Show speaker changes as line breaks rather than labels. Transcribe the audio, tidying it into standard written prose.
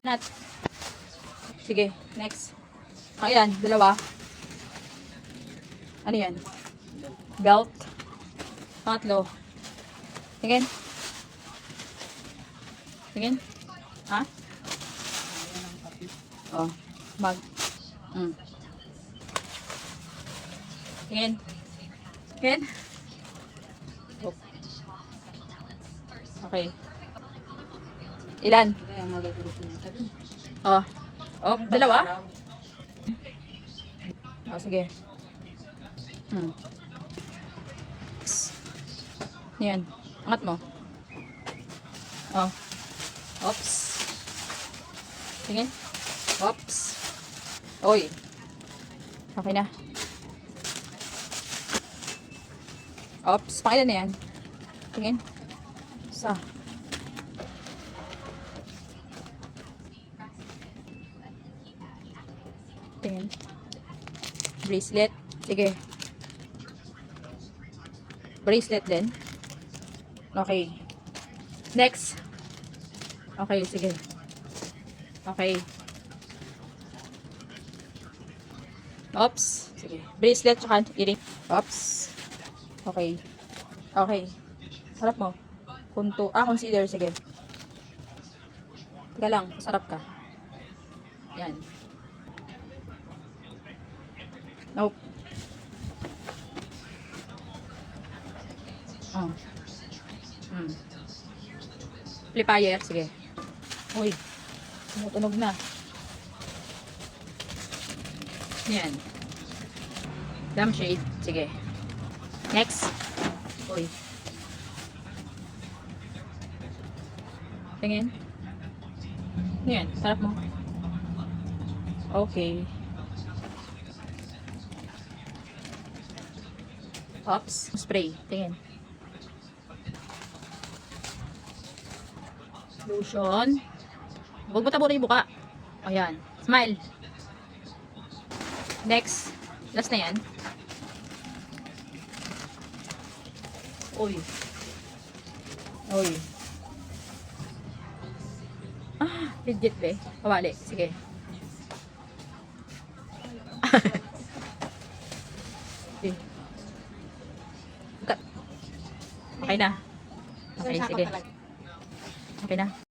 Nat. Sige, next. Ayan, dalawa. Ano yan? Belt. Pangatlo. Again. Again. Ha? Oh, mag. Again. Again. Oh. Okay. Ilan? Oh. Oh, dalawa? Oh, sige. Yan. Angat mo. Oh. Oops. Sige. Oops. Oy. Okay na. Oops. Pakilan na yan. Tingin. Isa. Tingin. Bracelet. Sige. Bracelet din. Okay. Next. Okay, sige. Okay. Oops. Sige. Bracelet tsaka earring. Oops. Okay. Okay. Sarap mo. Concealer. Sige. Teka lang. Sarap ka. Yan. Nope. Oh. Plier. Sige. Uy. Tumutunog na. Yan. Lampshade. Sige. Next. Uy. Tingin. Yan. Sarap mo. Okay. Oops. Spray. Tingin. Lotion. Huwag mo tabunin yung buka. Ayan. Smile. Next. Last na yan. Uy. Uy. Ah, legit be. Kawali. Sige. Okay na. Okay, sige. Okay na.